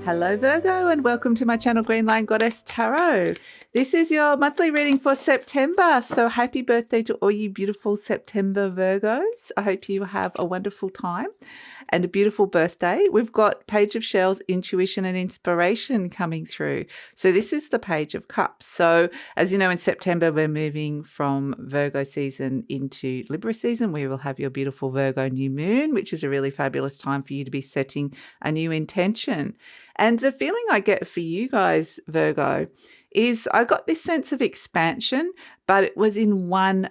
Hello Virgo, and welcome to my channel Green Line Goddess Tarot. This is your monthly reading for September, so happy birthday to all you beautiful September Virgos. I hope you have a wonderful time and a beautiful birthday. We've got Page of Shells, Intuition and Inspiration coming through. So this is the Page of Cups. So as you know, in September we're moving from Virgo season into Libra season. We will have your beautiful Virgo new moon, which is a really fabulous time for you to be setting a new intention. And the feeling I get for you guys, Virgo, is I got this sense of expansion, but it was in one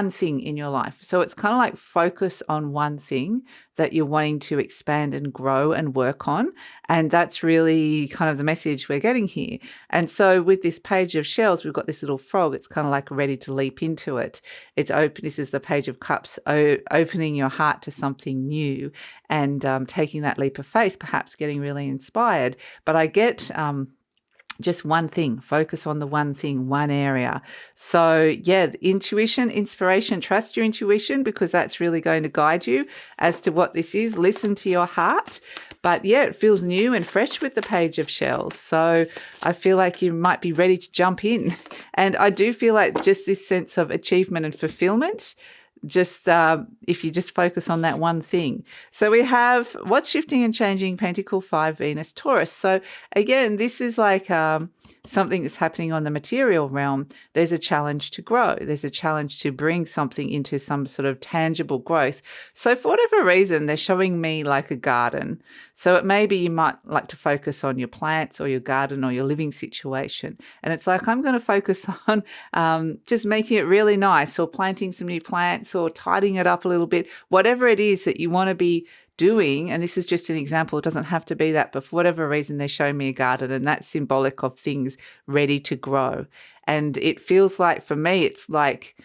thing in your life. So it's kind of like focus on one thing that you're wanting to expand and grow and work on. And that's really kind of the message we're getting here. And so with this Page of Shells, we've got this little frog. It's kind of like ready to leap into it. It's open. This is the Page of Cups, opening your heart to something new and taking that leap of faith, perhaps getting really inspired. But I get just one thing, focus on the one thing, one area. So yeah, intuition, inspiration, trust your intuition because that's really going to guide you as to what this is. Listen to your heart. But yeah, it feels new and fresh with the Page of Shells. So I feel like you might be ready to jump in. And I do feel like just this sense of achievement and fulfillment, just if you just focus on that one thing. So we have what's shifting and changing, Pentacle 5, Venus, Taurus. So again, this is like something that's happening on the material realm. There's a challenge to grow. There's a challenge to bring something into some sort of tangible growth. So for whatever reason, they're showing me like a garden. So it may be you might like to focus on your plants or your garden or your living situation. And it's like, I'm going to focus on just making it really nice or planting some new plants or tidying it up a little bit, whatever it is that you want to be doing. And this is just an example. It doesn't have to be that, but for whatever reason, they're showing me a garden and that's symbolic of things ready to grow. And it feels like, for me, it's like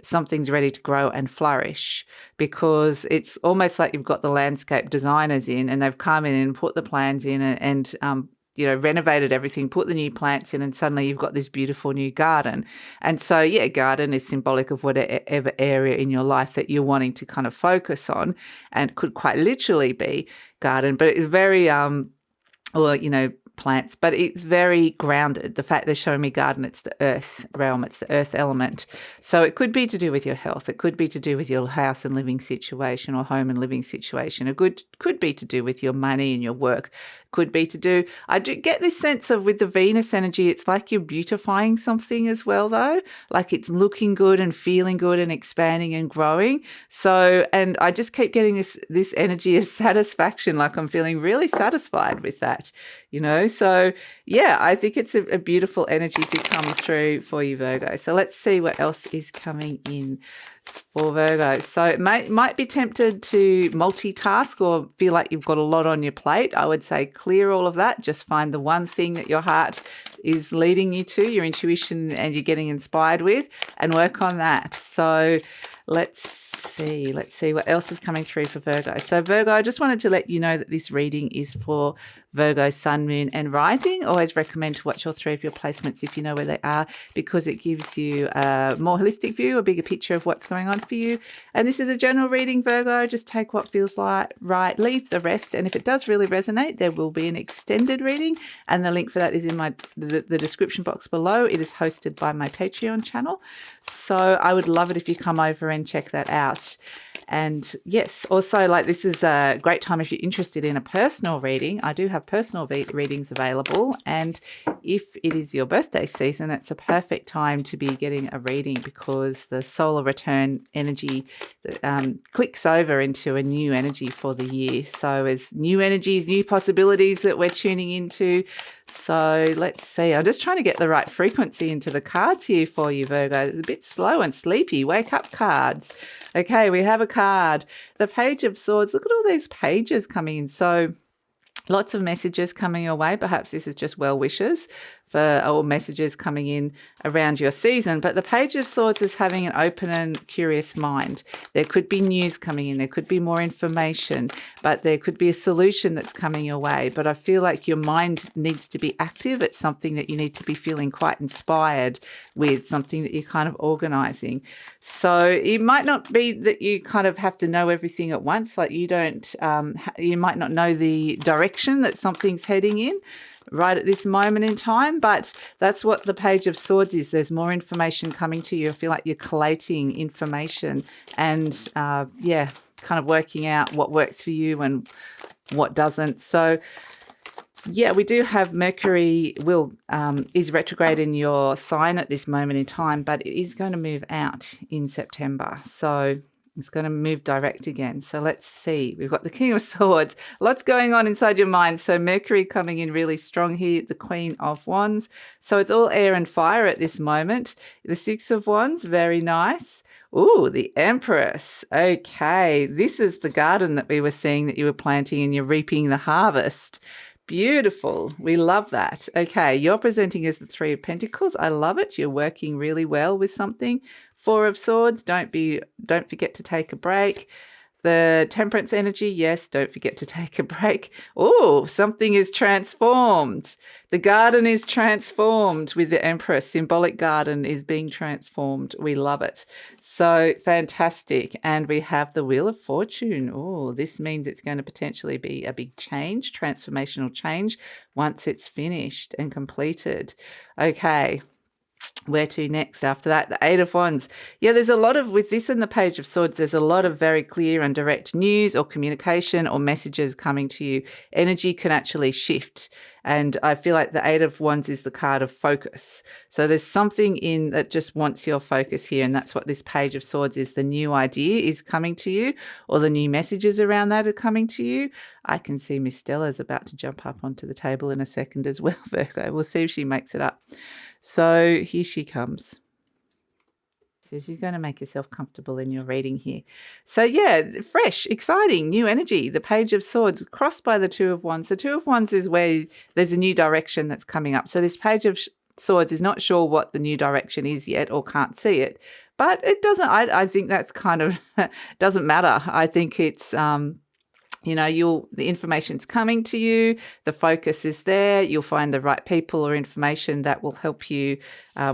something's ready to grow and flourish because it's almost like you've got the landscape designers in and they've come in and put the plans in and renovated everything, put the new plants in, and suddenly you've got this beautiful new garden. And so, yeah, garden is symbolic of whatever area in your life that you're wanting to kind of focus on, and could quite literally be garden, but it's very, plants, but it's very grounded. The fact they're showing me garden, it's the earth realm, it's the earth element. So it could be to do with your health. It could be to do with your house and living situation or home and living situation. It could be to do with your money and your work. Could be to do, I do get this sense of with the Venus energy, it's like you're beautifying something as well though, like it's looking good and feeling good and expanding and growing. So, and I just keep getting this energy of satisfaction, like I'm feeling really satisfied with that, So yeah, I think it's a beautiful energy to come through for you, Virgo. So let's see what else is coming in for Virgo. So it might be tempted to multitask or feel like you've got a lot on your plate. I would say clear all of that. Just find the one thing that your heart is leading you to, your intuition, and you're getting inspired with, and work on that. So let's see what else is coming through for Virgo. So Virgo, I just wanted to let you know that this reading is for Virgo, Sun, Moon and Rising. Always recommend to watch all three of your placements if you know where they are, because it gives you a more holistic view, a bigger picture of what's going on for you. And this is a general reading, Virgo. Just take what feels like right, leave the rest. And if it does really resonate, there will be an extended reading, and the link for that is in the description box below. It is hosted by my Patreon channel. So I would love it if you come over and check that out. And yes, also, like, this is a great time if you're interested in a personal reading. I do have personal readings available, and if it is your birthday season, it's a perfect time to be getting a reading because the solar return energy clicks over into a new energy for the year. So it's new energies, new possibilities that we're tuning into. So let's see. I'm just trying to get the right frequency into the cards here for you, Virgo. It's a bit slow and sleepy. Wake up cards. Okay, we have a card. The Page of Swords. Look at all these pages coming in. So lots of messages coming your way. Perhaps this is just well wishes for all messages coming in around your season. But the Page of Swords is having an open and curious mind. There could be news coming in. There could be more information, but there could be a solution that's coming your way. But I feel like your mind needs to be active. It's something that you need to be feeling quite inspired with, something that you're kind of organizing. So it might not be that you kind of have to know everything at once. Like you don't, you might not know the direction that something's heading in right at this moment in time, but that's what the Page of Swords is. There's more information coming to you. I feel like you're collating information and, yeah, kind of working out what works for you and what doesn't. So, yeah, we do have Mercury is retrograde in your sign at this moment in time, but it is going to move out in September. So it's going to move direct again. So let's see. We've got the King of Swords. Lots going on inside your mind. So Mercury coming in really strong here, the Queen of Wands. So it's all air and fire at this moment. The Six of Wands, very nice. Ooh, the Empress. Okay, this is the garden that we were seeing that you were planting and you're reaping the harvest. Beautiful. We love that. Okay, you're presenting as the Three of Pentacles. I love it. You're working really well with something. Four of Swords. Don't forget to take a break. The Temperance energy, yes, don't forget to take a break. Oh, something is transformed. The garden is transformed with the Empress. Symbolic garden is being transformed. We love it. So fantastic. And we have the Wheel of Fortune. Oh, this means it's going to potentially be a big change, transformational change, once it's finished and completed. Okay. Where to next after that? The Eight of Wands. Yeah, there's a lot of, with this and the Page of Swords, there's a lot of very clear and direct news or communication or messages coming to you. Energy can actually shift. And I feel like the Eight of Wands is the card of focus. So there's something in that just wants your focus here. And that's what this Page of Swords is. The new idea is coming to you, or the new messages around that are coming to you. I can see Miss Stella's about to jump up onto the table in a second as well, Virgo. We'll see if she makes it up. So here she comes. So she's going to make herself comfortable in your reading here. So yeah, fresh, exciting, new energy. The Page of Swords crossed by the Two of Wands. The Two of Wands is where there's a new direction that's coming up. So this Page of Swords is not sure what the new direction is yet or can't see it. But it doesn't, I think that's kind of, doesn't matter. I think it's, you know, the information's coming to you, the focus is there, you'll find the right people or information that will help you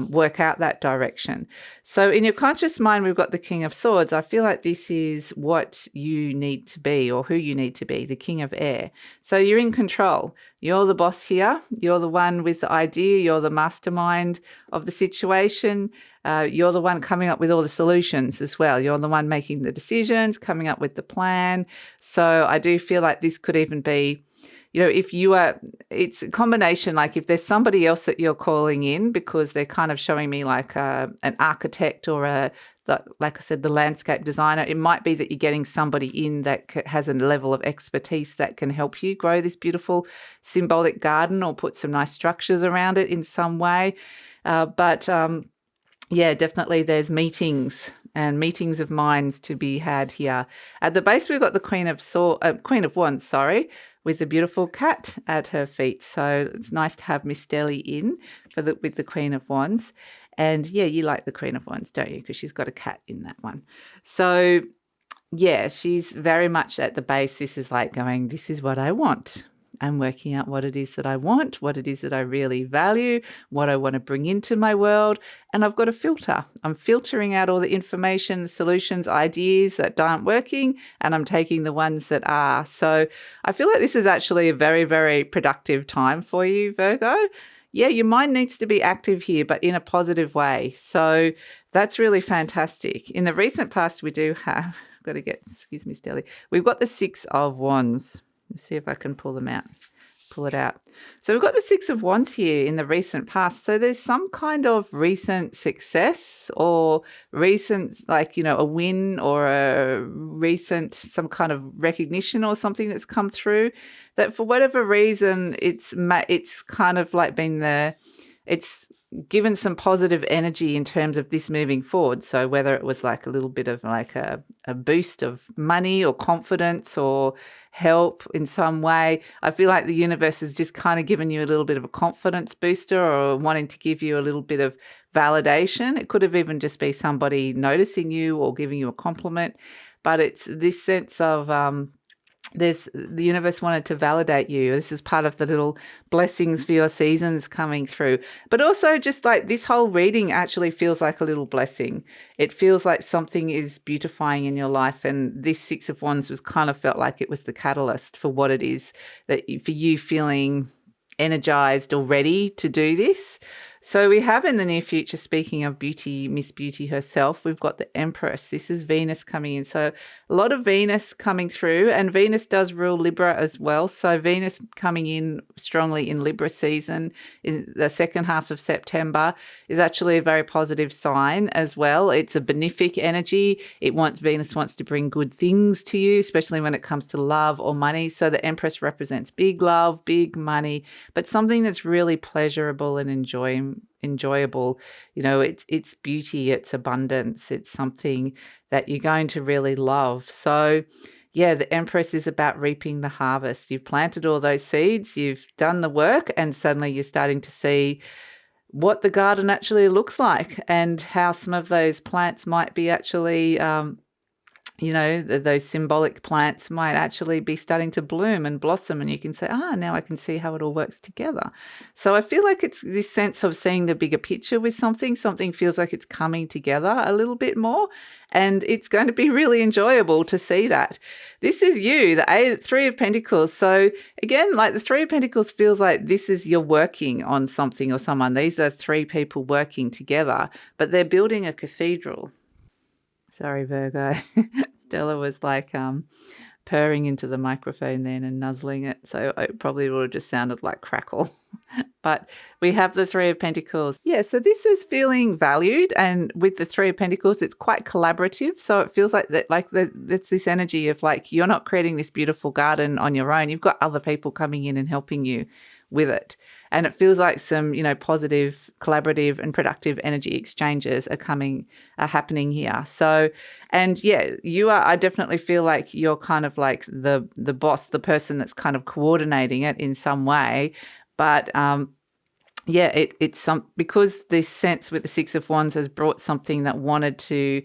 work out that direction. So in your conscious mind, we've got the King of Swords. I feel like this is what you need to be, or who you need to be, the King of Air. So you're in control. You're the boss here. You're the one with the idea. You're the mastermind of the situation. You're the one coming up with all the solutions as well. You're the one making the decisions, coming up with the plan. So I do feel like this could even be, you know, if you are, it's a combination, like if there's somebody else that you're calling in, because they're kind of showing me like an architect or like I said, the landscape designer. It might be that you're getting somebody in that has a level of expertise that can help you grow this beautiful symbolic garden or put some nice structures around it in some way. Yeah, definitely there's meetings and meetings of minds to be had here. At the base, we've got the Queen of Wands, with the beautiful cat at her feet. So it's nice to have Miss Stelly in with the Queen of Wands. And yeah, you like the Queen of Wands, don't you? Because she's got a cat in that one. So yeah, she's very much at the base. This is like going, this is what I want. I'm working out what it is that I want, what it is that I really value, what I want to bring into my world. And I've got a filter. I'm filtering out all the information, solutions, ideas that aren't working, and I'm taking the ones that are. So I feel like this is actually a very, very productive time for you, Virgo. Yeah, your mind needs to be active here, but in a positive way. So that's really fantastic. In the recent past, we do have, excuse me, Stelly, we've got the Six of Wands. Let's see if I can pull it out. So we've got the Six of Wands here in the recent past. So there's some kind of recent success or recent, like, you know, a win or a recent, some kind of recognition or something that's come through that for whatever reason, it's kind of like been it's given some positive energy in terms of this moving forward. So whether it was like a little bit of like a boost of money or confidence or help in some way, I feel like the universe has just kind of given you a little bit of a confidence booster or wanting to give you a little bit of validation. It could have even just be somebody noticing you or giving you a compliment, but it's this sense of the universe wanted to validate you. This is part of the little blessings for your seasons coming through. But also just like this whole reading actually feels like a little blessing. It feels like something is beautifying in your life. And this Six of Wands was kind of felt like it was the catalyst for what it is that for you feeling energized or ready to do this. So we have in the near future, speaking of beauty, Miss Beauty herself, we've got the Empress. This is Venus coming in. So a lot of Venus coming through, and Venus does rule Libra as well. So Venus coming in strongly in Libra season in the second half of September is actually a very positive sign as well. It's a benefic energy. Venus wants to bring good things to you, especially when it comes to love or money. So the Empress represents big love, big money, but something that's really pleasurable and enjoyable. You know, it's beauty, it's abundance, it's something that you're going to really love. So yeah, the Empress is about reaping the harvest. You've planted all those seeds, you've done the work, and suddenly you're starting to see what the garden actually looks like and how some of those plants might be actually those symbolic plants might actually be starting to bloom and blossom, and you can say, now I can see how it all works together. So I feel like it's this sense of seeing the bigger picture with something. Something feels like it's coming together a little bit more, and it's going to be really enjoyable to see that. This is you, the Three of Pentacles. So again, like the Three of Pentacles feels like this is you're working on something or someone. These are three people working together, but they're building a cathedral. Sorry, Virgo. Stella was like purring into the microphone then and nuzzling it. So it probably would have just sounded like crackle. But we have the Three of Pentacles. Yeah, so this is feeling valued. And with the Three of Pentacles, it's quite collaborative. So it feels like that, like it's this energy of like you're not creating this beautiful garden on your own. You've got other people coming in and helping you with it. And it feels like some, positive, collaborative and productive energy exchanges are happening here. So, and yeah, I definitely feel like you're kind of like the boss, the person that's kind of coordinating it in some way. But it's because this sense with the Six of Wands has brought something that wanted to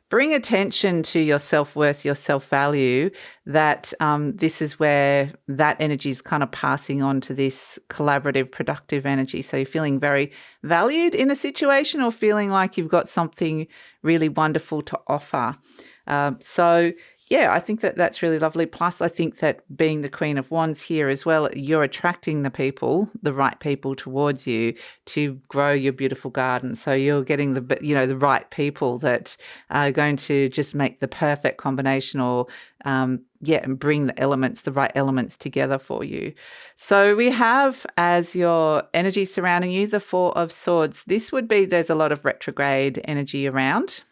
bring attention to your self-worth, your self-value, that this is where that energy is kind of passing on to this collaborative, productive energy. So you're feeling very valued in a situation or feeling like you've got something really wonderful to offer. I think that that's really lovely. Plus, I think that being the Queen of Wands here as well, you're attracting the right people towards you to grow your beautiful garden. So you're getting the right people that are going to just make the perfect combination or and bring the right elements together for you. So we have as your energy surrounding you, the Four of Swords. This would be, there's a lot of retrograde energy around.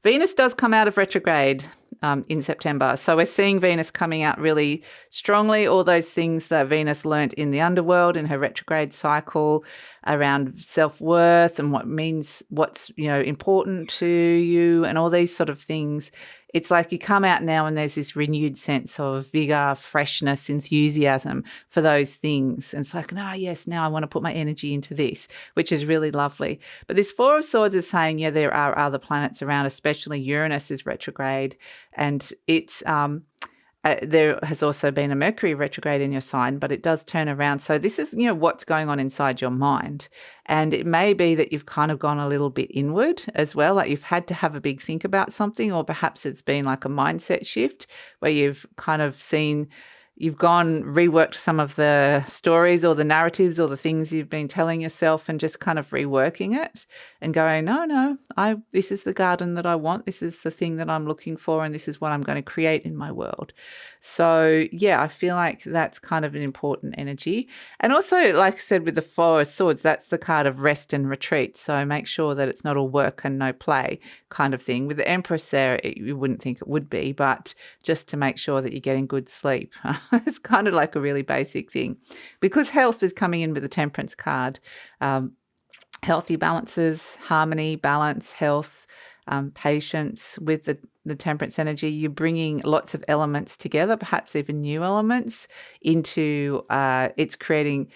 Venus does come out of retrograde in September. So we're seeing Venus coming out really strongly, all those things that Venus learnt in the underworld in her retrograde cycle around self-worth and what's important to you and all these sort of things. It's like you come out now and there's this renewed sense of vigor, freshness, enthusiasm for those things. And it's like, now I want to put my energy into this, which is really lovely. But this Four of Swords is saying, there are other planets around, especially Uranus is retrograde. And it's there has also been a Mercury retrograde in your sign, but it does turn around. So this is, what's going on inside your mind. And it may be that you've kind of gone a little bit inward as well, like you've had to have a big think about something, or perhaps it's been like a mindset shift where you've kind of reworked some of the stories or the narratives or the things you've been telling yourself and just kind of reworking it and going, no, this is the garden that I want. This is the thing that I'm looking for, and this is what I'm going to create in my world. So I feel like that's kind of an important energy. And also, like I said, with the Four of Swords, that's the card of rest and retreat. So make sure that it's not all work and no play kind of thing. With the Empress there, you wouldn't think it would be, but just to make sure that you're getting good sleep. It's kind of like a really basic thing. Because health is coming in with the Temperance card, healthy balances, harmony, balance, health, patience with the Temperance energy. You're bringing lots of elements together, perhaps even new elements into, it's creating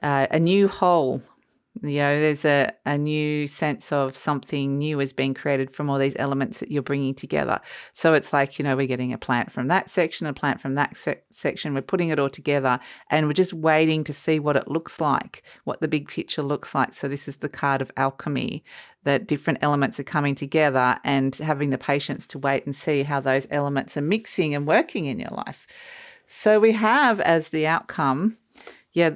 a new whole. You know, there's a new sense of something new is being created from all these elements that you're bringing together. So it's like, you know, we're getting a plant from that section, a plant from that section. We're putting it all together and we're just waiting to see what it looks like, what the big picture looks like. So this is the card of alchemy, that different elements are coming together and having the patience to wait and see how those elements are mixing and working in your life. So we have as the outcome,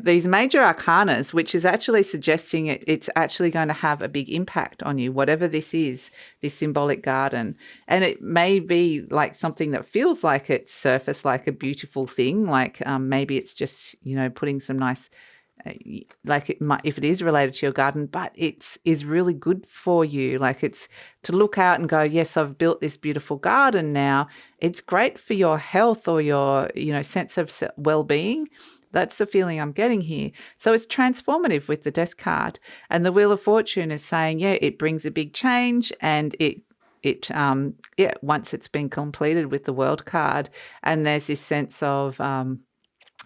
these major arcanas, which is actually suggesting it's actually going to have a big impact on you, whatever this is, this symbolic garden. And it may be like something that feels like it's surface, like a beautiful thing, like maybe it's just, you know, putting some nice, like it might, if it is related to your garden, but it is really good for you. Like it's to look out and go, yes, I've built this beautiful garden now. It's great for your health or your, you know, sense of well-being. That's the feeling I'm getting here. So it's transformative with the Death card. And the Wheel of Fortune is saying, it brings a big change, and once it's been completed with the World card, and there's this sense of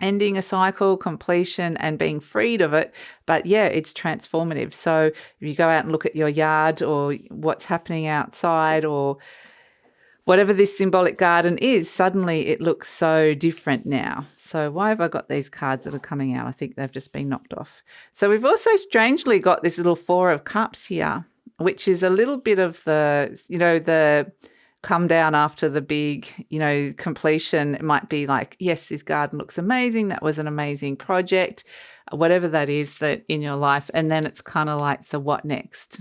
ending a cycle, completion, and being freed of it. But it's transformative. So if you go out and look at your yard or what's happening outside or whatever this symbolic garden is, suddenly it looks so different now. So why have I got these cards that are coming out? I think they've just been knocked off. So we've also strangely got this little Four of Cups here, which is a little bit of the, you know, the come down after the big, you know, completion. It might be like, yes, this garden looks amazing. That was an amazing project, whatever that is that in your life. And then it's kind of like the what next?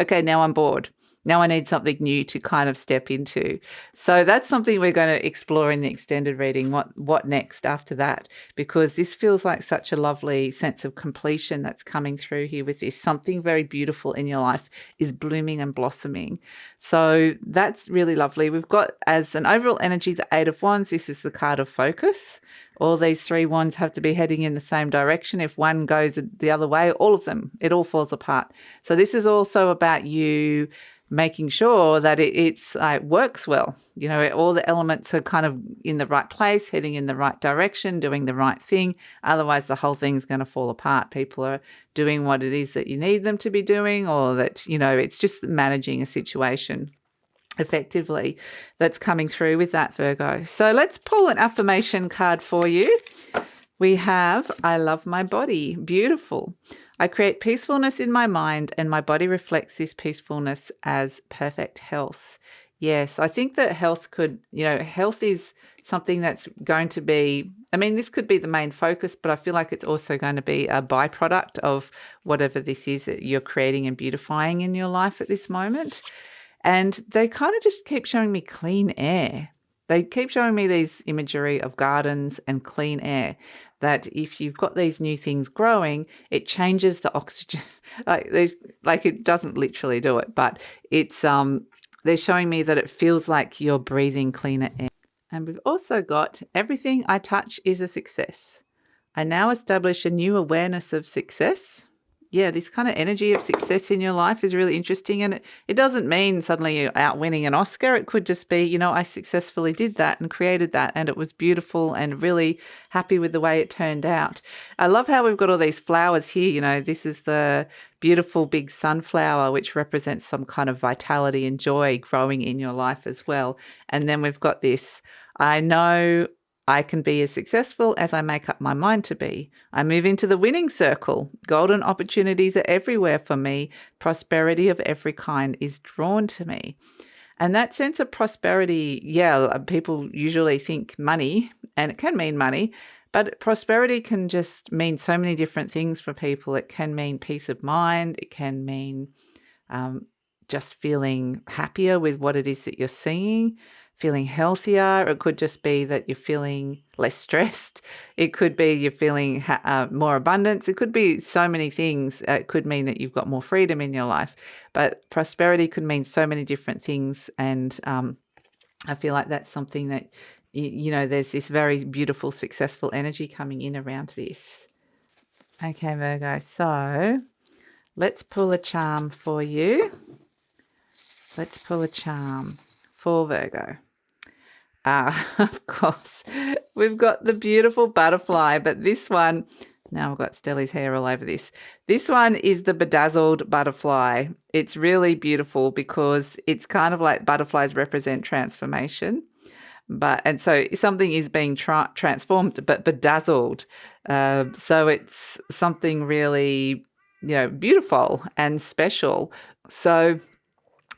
Okay, now I'm bored. Now I need something new to kind of step into. So that's something we're going to explore in the extended reading. What next after that? Because this feels like such a lovely sense of completion that's coming through here with this. Something very beautiful in your life is blooming and blossoming. So that's really lovely. We've got as an overall energy the Eight of Wands. This is the card of focus. All these three wands have to be heading in the same direction. If one goes the other way, all of them, it all falls apart. So this is also about you making sure that it works well. You know, all the elements are kind of in the right place, heading in the right direction, doing the right thing. Otherwise, the whole thing's going to fall apart. People are doing what it is that you need them to be doing, or that, you know, it's just managing a situation effectively that's coming through with that, Virgo. So let's pull an affirmation card for you. We have, I love my body. Beautiful. I create peacefulness in my mind, and my body reflects this peacefulness as perfect health. Yes, I think that health could, you know, health is something that's going to be, I mean, this could be the main focus, but I feel like it's also going to be a byproduct of whatever this is that you're creating and beautifying in your life at this moment. And they kind of just keep showing me clean air. They keep showing me these imagery of gardens and clean air, that if you've got these new things growing, it changes the oxygen. like it doesn't literally do it, but it's they're showing me that it feels like you're breathing cleaner air. And we've also got everything I touch is a success. I now establish a new awareness of success. Yeah, this kind of energy of success in your life is really interesting. And it doesn't mean suddenly you're out winning an Oscar. It could just be, you know, I successfully did that and created that, and it was beautiful and really happy with the way it turned out. I love how we've got all these flowers here. You know, this is the beautiful big sunflower, which represents some kind of vitality and joy growing in your life as well. And then we've got this, I know I can be as successful as I make up my mind to be. I move into the winning circle. Golden opportunities are everywhere for me. Prosperity of every kind is drawn to me. And that sense of prosperity, people usually think money, and it can mean money, but prosperity can just mean so many different things for people. It can mean peace of mind. It can mean just feeling happier with what it is that you're seeing, feeling healthier. It could just be that you're feeling less stressed. It could be you're feeling more abundance. It could be so many things. It could mean that you've got more freedom in your life. But prosperity could mean so many different things. And I feel like that's something that you know, there's this very beautiful, successful energy coming in around this. Okay, Virgo, so let's pull a charm for you. Let's pull a charm for Virgo. Of course, we've got the beautiful butterfly, but this one, now I've got Stelly's hair all over this. This one is the bedazzled butterfly. It's really beautiful because it's kind of like butterflies represent transformation. And so something is being transformed, but bedazzled. So it's something really, you know, beautiful and special. So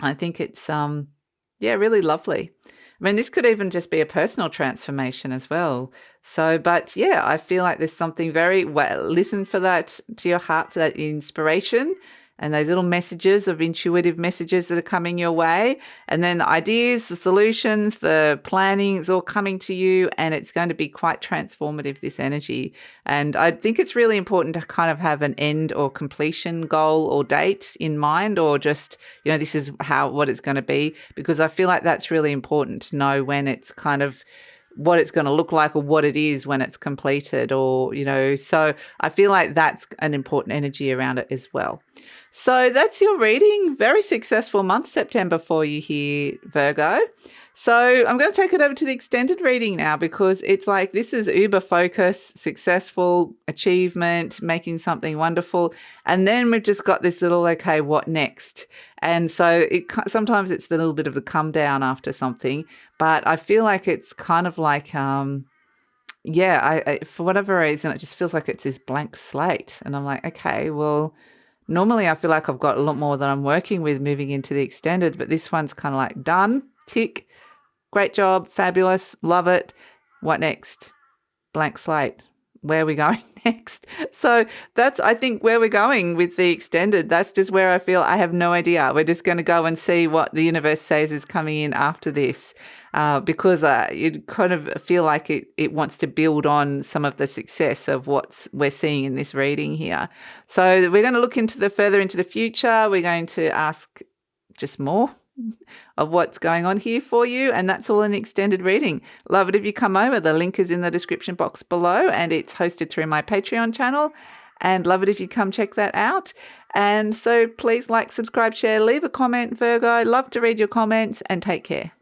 I think it's, really lovely. I mean, this could even just be a personal transformation as well. So, but yeah, I feel like there's something very well. Listen for that, to your heart, for that inspiration and those little messages of intuitive messages that are coming your way. And then the ideas, the solutions, the planning is all coming to you, and it's going to be quite transformative, this energy. And I think it's really important to kind of have an end or completion goal or date in mind, or just, you know, this is what it's going to be, because I feel like that's really important to know when it's kind of what it's going to look like, or what it is when it's completed, or, you know, so I feel like that's an important energy around it as well. So that's your reading. Very successful month, September, for you here, Virgo. So I'm going to take it over to the extended reading now, because it's like this is uber focus, successful, achievement, making something wonderful. And then we've just got this little, okay, what next? And so sometimes it's a little bit of the come down after something, but I feel like it's kind of like, I for whatever reason, it just feels like it's this blank slate. And I'm like, okay, well, normally I feel like I've got a lot more that I'm working with moving into the extended, but this one's kind of like done, tick. Great job, fabulous, love it. What next? Blank slate. Where are we going next? So that's, I think, where we're going with the extended. That's just where I feel I have no idea. We're just going to go and see what the universe says is coming in after this, because you kind of feel like it wants to build on some of the success of what we're seeing in this reading here. So we're going to look further into the future. We're going to ask just more of what's going on here for you, and that's all in the extended reading. Love it if you come over. The link is in the description box below, and it's hosted through my Patreon channel, and love it if you come check that out. And so please like, subscribe, share, leave a comment, Virgo. Love to read your comments, and take care.